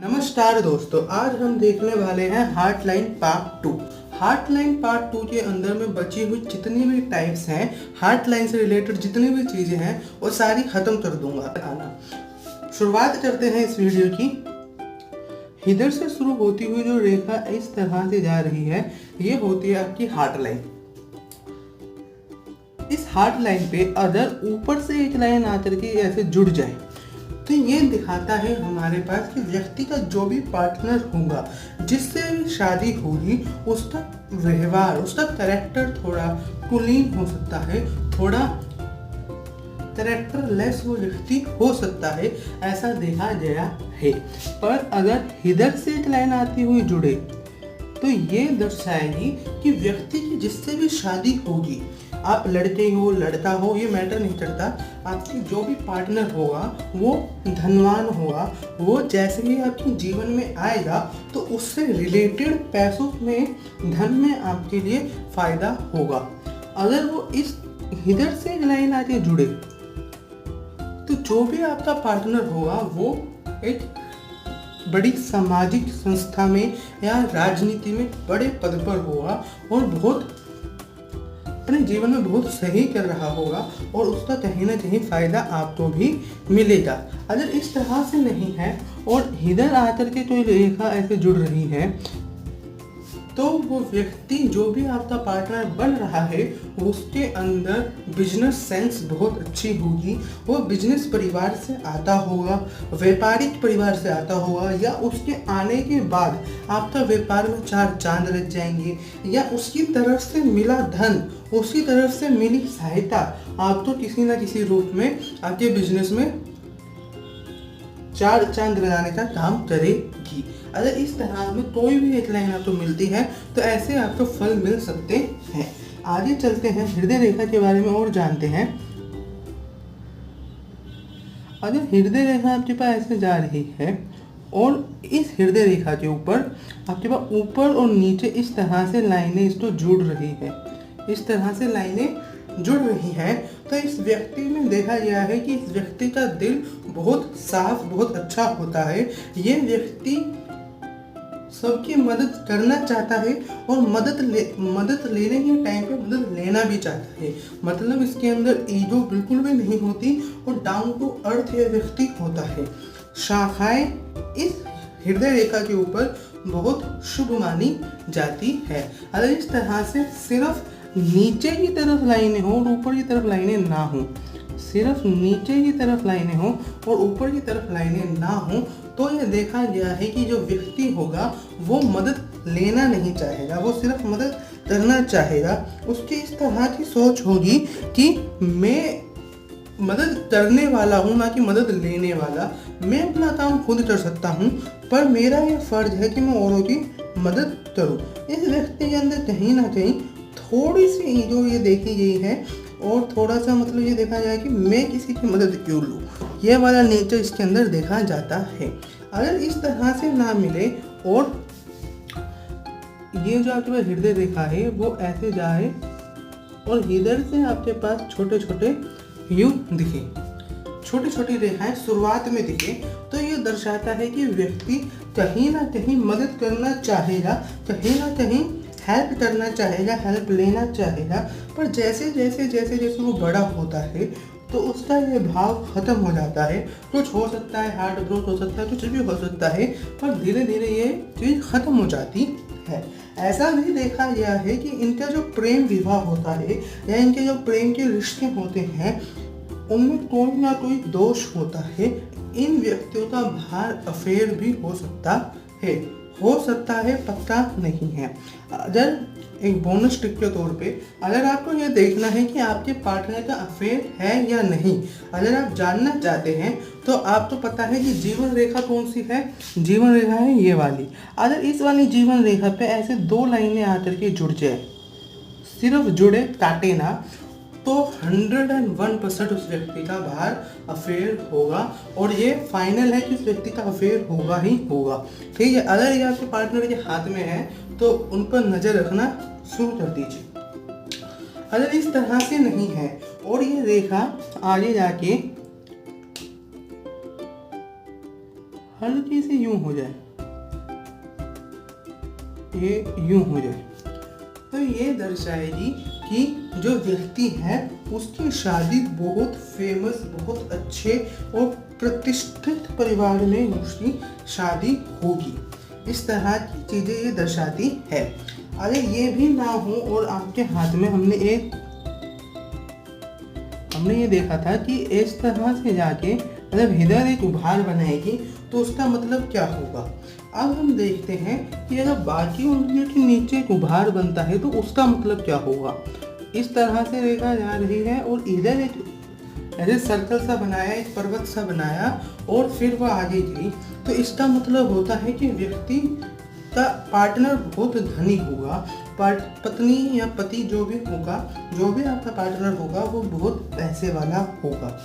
नमस्कार दोस्तों, आज हम देखने वाले हैं हार्टलाइन पार्ट 2। हार्टलाइन पार्ट 2 के अंदर में बची हुई जितनी भी टाइप्स हैं, हार्टलाइन से रिलेटेड जितनी भी चीज़ें हैं वो सारी ख़त्म कर दूंगा। शुरुआत करते हैं इस वीडियो की। इधर से शुरू होती हुई जो रेखा इस तरह से जा रही है, ये होती है आपकी हार्टलाइन। इस हार्टलाइन पे अगर ऊपर से एक लाइन आकर के ऐसे जुड़ जाए तो ये दिखाता है हमारे पास कि व्यक्ति का जो भी पार्टनर होगा, जिससे भी शादी होगी, उसका व्यवहार, उसका कैरेक्टर थोड़ा कुलीन हो सकता है, थोड़ा कैरेक्टर लेस वो व्यक्ति हो सकता है, ऐसा देखा गया है। पर अगर इधर से एक लाइन आती हुई जुड़े तो ये दर्शाएगी कि व्यक्ति की जिससे भी शादी होगी, आप लड़के हो लड़का हो ये मैटर नहीं करता, आपकी जो भी पार्टनर होगा वो धनवान होगा। वो जैसे ही आपके जीवन में आएगा तो उससे रिलेटेड पैसों में, धन में आपके लिए फायदा होगा। अगर वो इस इधर से लाइन आके जुड़े तो जो भी आपका पार्टनर होगा वो एक बड़ी सामाजिक संस्था में या राजनीति में बड़े पद पर होगा और बहुत अपने जीवन में बहुत सही कर रहा होगा और उसका कहीं ना कहीं फायदा आपको भी मिलेगा। अगर इस तरह से नहीं है और इधर आकर के कोई रेखा ऐसे जुड़ रही है तो वो व्यक्ति जो भी आपका पार्टनर बन रहा है उसके अंदर बिजनेस सेंस बहुत अच्छी होगी। वो बिजनेस परिवार से आता होगा, व्यापारिक परिवार से आता होगा, या उसके आने के बाद आपका व्यापार में चार चांद लग जाएंगे, या उसकी तरफ से मिला धन, उसकी तरफ से मिली सहायता आपको किसी न किसी रूप में आपके बिजनेस में चार चांद लगाने का काम करेगी। अगर इस तरह में कोई भी एक लाइन आपको मिलती है तो ऐसे आपको फल मिल सकते हैं। आगे चलते हैं, हृदय रेखा के बारे में और जानते हैं। अगर हृदय रेखा आपके पास ऐसे जा रही है और इस हृदय रेखा के ऊपर आपके पास ऊपर और नीचे इस तरह से लाइनें इसको जुड़ रही है, इस तरह से लाइनें जुड़ रही है, तो इस व्यक्ति में देखा गया है कि इस व्यक्ति का दिल बहुत साफ, बहुत अच्छा होता है। ये व्यक्ति सबकी मदद करना चाहता है और मदद लेने के टाइम पे मदद लेना भी चाहता है। मतलब इसके अंदर ईगो बिल्कुल भी नहीं होती और डाउन टू अर्थ ये व्यक्ति होता है। शाखाएं इस हृदय रेखा के ऊपर बहुत शुभ मानी जाती है। अगर इस तरह से सिर्फ नीचे की तरफ लाइनें हो और ऊपर की तरफ लाइनें ना हो, सिर्फ नीचे की तरफ लाइनें हो और ऊपर की तरफ लाइनें ना हो, तो यह देखा गया है कि जो व्यक्ति होगा वो मदद लेना नहीं चाहेगा, वो सिर्फ मदद करना चाहेगा। उसकी इस तरह की सोच होगी कि मैं मदद करने वाला हूँ, ना कि मदद लेने वाला। मैं अपना काम खुद कर सकता हूँ, पर मेरा ये फर्ज है कि मैं औरों की मदद करूँ। इस व्यक्ति के अंदर कहीं ना कहीं थोड़ी सी ईगो ये देखी गई है और थोड़ा सा मतलब ये देखा जाए कि मैं किसी की मदद क्यों लूँ, ये वाला नेचर इसके अंदर देखा जाता है। अगर इस तरह से ना मिले और ये जो आपके पास हृदय रेखा है वो ऐसे जाए और इधर से आपके पास छोटे छोटे यूं दिखे, छोटी छोटी रेखाएं शुरुआत में दिखे, तो ये दर्शाता है कि व्यक्ति कहीं ना कहीं मदद करना चाहेगा, कहीं ना कहीं हेल्प करना चाहेगा, हेल्प लेना चाहेगा। पर जैसे जैसे जैसे जैसे वो बड़ा होता है तो उसका ये भाव खत्म हो जाता है। कुछ हो सकता है, हार्ट ब्रेक हो सकता है, कुछ भी हो सकता है, पर धीरे धीरे ये चीज़ खत्म हो जाती है। ऐसा भी देखा गया है कि इनका जो प्रेम विवाह होता है या इनके जो प्रेम के रिश्ते होते हैं उनमें कोई ना कोई दोष होता है। इन व्यक्तियों का बाहर अफेयर भी हो सकता है, पक्का नहीं है। अगर एक बोनस टिप के तौर पे अगर आपको ये देखना है कि आपके पार्टनर का अफेयर है या नहीं, अगर आप जानना चाहते हैं तो आपको पता है कि जीवन रेखा कौन सी है। जीवन रेखा है ये वाली। अगर इस वाली जीवन रेखा पे ऐसे दो लाइनें आकर के जुड़ जाए, सिर्फ जुड़े, काटे ना, तो 101% उस व्यक्ति का बाहर अफेयर होगा और ये फाइनल है कि उस व्यक्ति का अफेयर होगा ही होगा। ठीक है, अगर ये आपके पार्टनर के हाथ में है तो उन पर नज़र रखना शुरू कर दीजिए। अगर इस तरह से नहीं है और ये रेखा आगे जाके हल्की सी यूं हो जाए, ये यूं हो जाए, तो ये दर्शाएगी कि जो व्यक्ति है उसकी शादी बहुत फेमस, बहुत अच्छे और प्रतिष्ठित परिवार में उसकी शादी होगी। इस तरह की चीज़ें ये दर्शाती है। अगर ये भी ना हो और आपके हाथ में हमने ये देखा था कि इस तरह से जाके मतलब इधर एक उभार बनाएगी, तो उसका मतलब क्या होगा। अब हम देखते हैं कि अगर बाकी उंगलियों के नीचे एक उभार बनता है तो उसका मतलब क्या होगा। इस तरह से रेखा जा रही है और इधर एक ऐसे सर्कल सा बनाया, एक पर्वत सा बनाया और फिर वह आगे गई, तो इसका मतलब होता है कि व्यक्ति का पार्टनर बहुत धनी होगा, पत्नी या पति जो भी होगा, जो भी आपका पार्टनर होगा वो बहुत पैसे वाला होगा।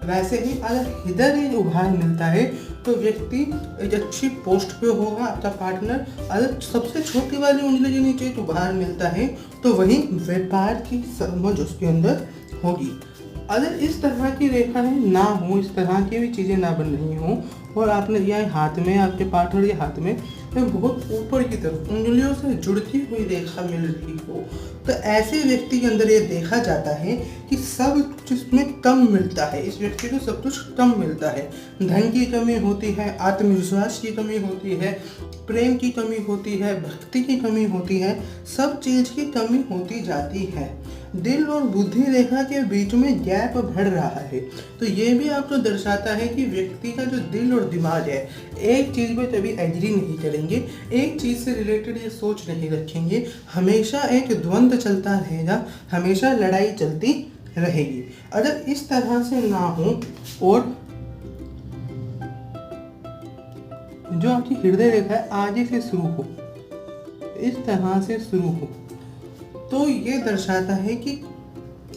वैसे ही अगर इधर एक उभार मिलता है तो व्यक्ति एक अच्छी पोस्ट पे होगा आपका पार्टनर। अगर सबसे छोटी वाली उंगली के नीचे एक उभार मिलता है तो वही व्यापार की समझ उसके अंदर होगी। अगर इस तरह की रेखा ना हो, इस तरह की भी चीज़ें ना बन रही हों और आपने यह हाथ में, आपके पार्टनर के हाथ में बहुत ऊपर की तरफ उंगलियों से जुड़ती हुई रेखा मिल रही हो, तो ऐसे व्यक्ति के अंदर ये देखा जाता है कि सब कुछ इसमें कम मिलता है, इस व्यक्ति को सब कुछ कम मिलता है। धन की कमी होती है, आत्मविश्वास की कमी होती है, प्रेम की कमी होती है, भक्ति की कमी होती है, सब चीज़ की कमी होती जाती है। दिल और बुद्धि रेखा के बीच में गैप बढ़ रहा है, तो ये भी आपको दर्शाता है कि व्यक्ति का जो दिल और दिमाग है एक चीज़ में कभी एग्री नहीं करेंगे, एक चीज़ से रिलेटेड ये सोच नहीं रखेंगे, हमेशा एक द्वंद्व चलता रहेगा, हमेशा लड़ाई चलती रहेगी। अगर इस तरह से ना हो और जो आपकी हृदय रेखा है आगे से शुरू हो, इस तरह से शुरू हो, तो ये दर्शाता है कि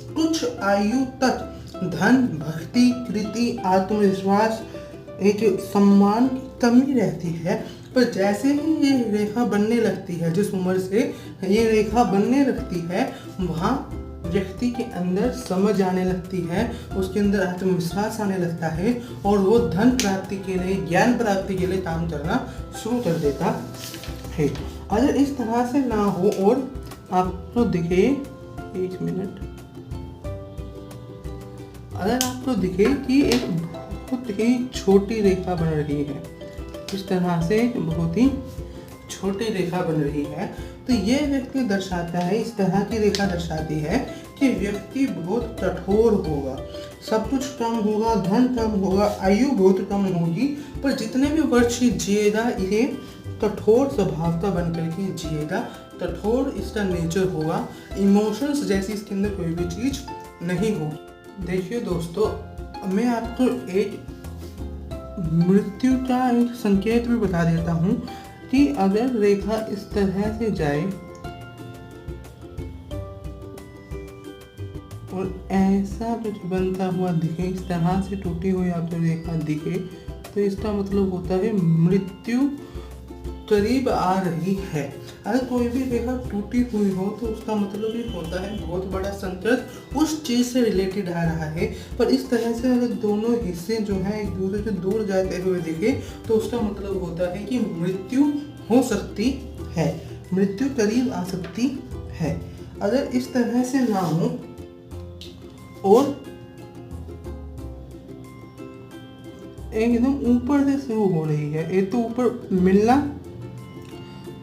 कुछ आयु तक धन, भक्ति, कृति, आत्मविश्वास, एक सम्मान की कमी रहती है। पर जैसे ही ये रेखा बनने लगती है, जिस उम्र से ये रेखा बनने लगती है, वहाँ व्यक्ति के अंदर समझ आने लगती है, उसके अंदर आत्मविश्वास आने लगता है और वो धन प्राप्ति के लिए, ज्ञान प्राप्ति के लिए काम करना शुरू कर देता है। अगर इस तरह से ना हो और आपको दिखे, एक मिनट, अगर आपको दिखे कि एक बहुत ही छोटी रेखा बन रही है, इस तरह से बहुत ही छोटी रेखा बन रही है, तो ये व्यक्ति दर्शाता है, इस तरह की रेखा दर्शाती है कि व्यक्ति बहुत कठोर होगा, सब कुछ कम होगा, धन कम होगा, आयु बहुत कम होगी, पर जितने भी वर्ष जिएगा ये कठोर स्वभाव का बन करके जिएगा, कठोर इसका नेचर होगा, इमोशंस जैसी इसके अंदर कोई भी चीज़ नहीं होगी। देखिए दोस्तों, मैं आपको एक मृत्यु का एक संकेत भी बता देता हूँ कि अगर रेखा इस तरह से जाए और ऐसा कुछ बनता हुआ दिखे, इस तरह से टूटी हुई आपको रेखा दिखे, तो इसका मतलब होता है मृत्यु करीब आ रही है। अगर कोई भी रेखा टूटी हुई हो तो उसका मतलब ये होता है बहुत बड़ा संकट उस चीज़ से रिलेटेड आ रहा है। पर इस तरह से अगर दोनों हिस्से जो हैं एक दूसरे से दूर जाते हुए दिखे तो उसका मतलब होता है कि मृत्यु हो सकती है, मृत्यु करीब आ सकती है। अगर इस तरह से ना हो और एकदम ऊपर से शुरू हो रही है, एक तो ऊपर मिलना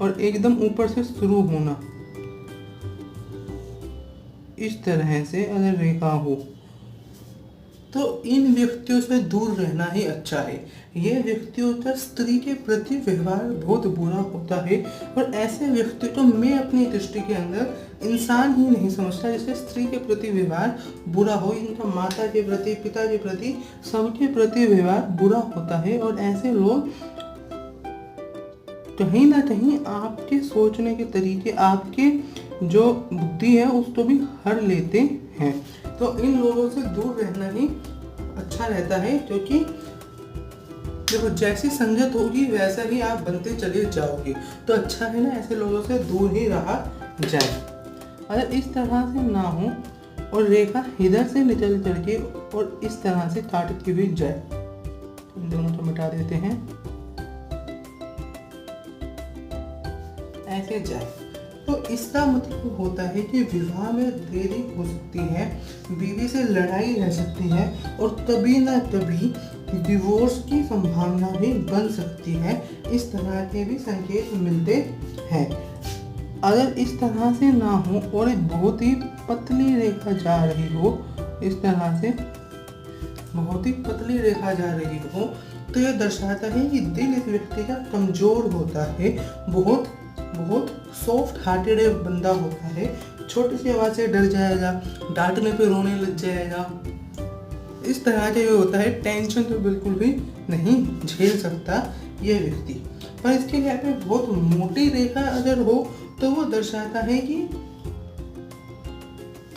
और एकदम ऊपर से शुरू होना, इस तरह से अगर रेखा हो तो इन व्यक्तियों से दूर रहना ही अच्छा है। ये व्यक्तियों का स्त्री के प्रति व्यवहार बहुत बुरा होता है और ऐसे व्यक्ति को मैं अपनी दृष्टि के अंदर इंसान ही नहीं समझता जिससे स्त्री के प्रति व्यवहार बुरा हो। इनका माता के प्रति, पिता के प्रति, सबके प्रति व्यवहार बुरा होता है और ऐसे लोग कहीं ना कहीं आपके सोचने के तरीके, आपके जो बुद्धि है उसको भी हर लेते हैं। तो इन लोगों से दूर रहना ही अच्छा रहता है, क्योंकि देखो जैसी संगत होगी वैसा ही आप बनते चले जाओगे। तो अच्छा है ना ऐसे लोगों से दूर ही रहा जाए। अगर इस तरह से ना हो और रेखा इधर से निकल करके और इस तरह से काटती हुई जाए, इन दोनों को मिटा देते हैं। ऐसे जाए, तो इसका मतलब होता है कि विवाह में देरी हो सकती है, बीवी से लड़ाई रह सकती है और कभी ना कभी डिवोर्स की संभावना भी बन सकती है। इस तरह के भी संकेत मिलते हैं। अगर इस तरह से ना हो और एक बहुत ही पतली रेखा जा रही हो, इस तरह से बहुत ही पतली रेखा जा रही हो, तो यह दर्शाता है कि दिल इस व्यक्ति का कमजोर होता है, बहुत सॉफ्ट हार्टेड बंदा होता है, छोटी सी आवाज से डर जाएगा, डांटने पे रोने लग जाएगा, इस तरह के होता है। टेंशन तो बिल्कुल भी नहीं झेल सकता यह व्यक्ति। पर इसके यहाँ पे बहुत मोटी रेखा अगर हो तो वो दर्शाता है कि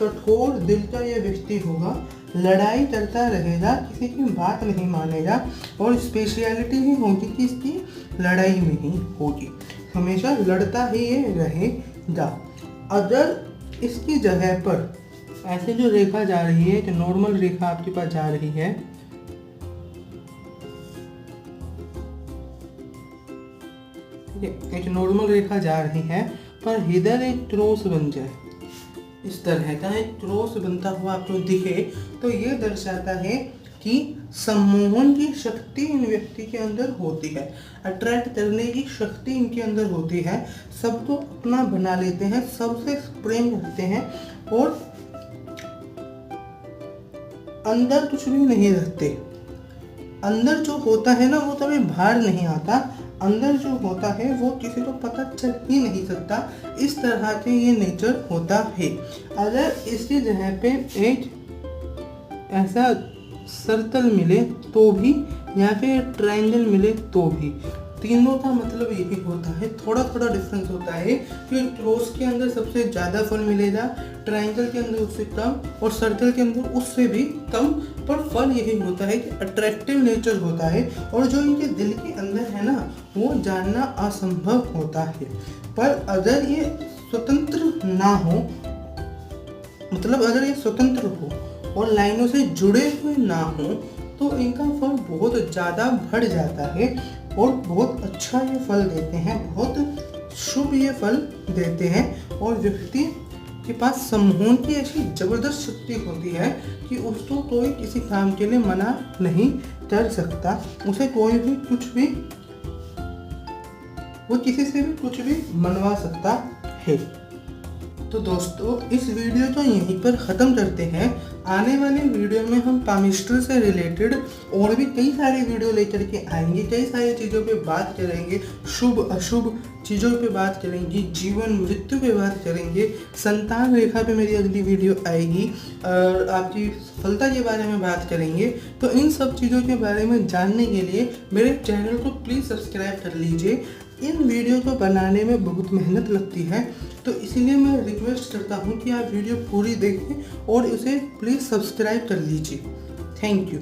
कठोर दिल का यह व्यक्ति होगा, लड़ाई करता रहेगा, किसी की बात नहीं मानेगा और स्पेशलिटी ही होगी कि इसकी लड़ाई में ही होगी, हमेशा लड़ता ही ये रहेगा। अगर इसकी जगह पर ऐसे जो रेखा जा रही है, जो नॉर्मल रेखा आपके पास जा रही है, एक नॉर्मल रेखा जा रही है, पर इधर एक क्रॉस बन जाए, इस तरह का एक क्रॉस बनता हुआ आपको दिखे, तो ये दर्शाता है कि सम्मोहन की शक्ति इन व्यक्ति के अंदर होती है, अट्रैक्ट करने की शक्ति इनके अंदर होती है, सबको अपना बना लेते हैं, सबसे प्रेम करते हैं और अंदर कुछ भी नहीं रखते। अंदर जो होता है ना वो कभी बाहर नहीं आता, अंदर जो होता है वो किसी को पता चल ही नहीं सकता, इस तरह के ये नेचर होता है। अगर इसकी जगह पे एक ऐसा सर्कल मिले तो भी या फिर ट्रायंगल मिले तो भी, तीनों का मतलब यही होता है। थोड़ा थोड़ा डिफरेंस होता है कि क्रॉस के अंदर सबसे ज़्यादा फल मिलेगा, ट्रायंगल के अंदर उससे कम और सर्कल के अंदर उससे भी कम, पर फल यही होता है कि अट्रैक्टिव नेचर होता है और जो इनके दिल के अंदर है ना वो जानना असंभव होता है। पर अगर ये स्वतंत्र ना हो, मतलब अगर ये स्वतंत्र हो और लाइनों से जुड़े हुए ना हो, तो इनका फल बहुत ज़्यादा बढ़ जाता है और बहुत अच्छा ये फल देते हैं, बहुत शुभ ये फल देते हैं और व्यक्ति के पास सम्मोहन की ऐसी जबरदस्त शक्ति होती है कि उसको कोई किसी काम के लिए मना नहीं कर सकता, उसे कोई भी कुछ भी, वो किसी से भी कुछ भी मनवा सकता है। तो दोस्तों इस वीडियो को यहीं पर ख़त्म करते हैं। आने वाले वीडियो में हम पामिस्ट्री से रिलेटेड और भी कई सारी वीडियो लेकर के आएंगे, कई सारी चीज़ों पे बात करेंगे, शुभ अशुभ चीज़ों पे बात करेंगे, जीवन मृत्यु पे बात करेंगे, संतान रेखा पे मेरी अगली वीडियो आएगी और आपकी सफलता के बारे में बात करेंगे। तो इन सब चीज़ों के बारे में जानने के लिए मेरे चैनल को प्लीज़ सब्सक्राइब कर लीजिए। इन वीडियो को बनाने में बहुत मेहनत लगती है, तो इसीलिए मैं रिक्वेस्ट करता हूँ कि आप वीडियो पूरी देखें और उसे प्लीज़ सब्सक्राइब कर लीजिए। Thank you.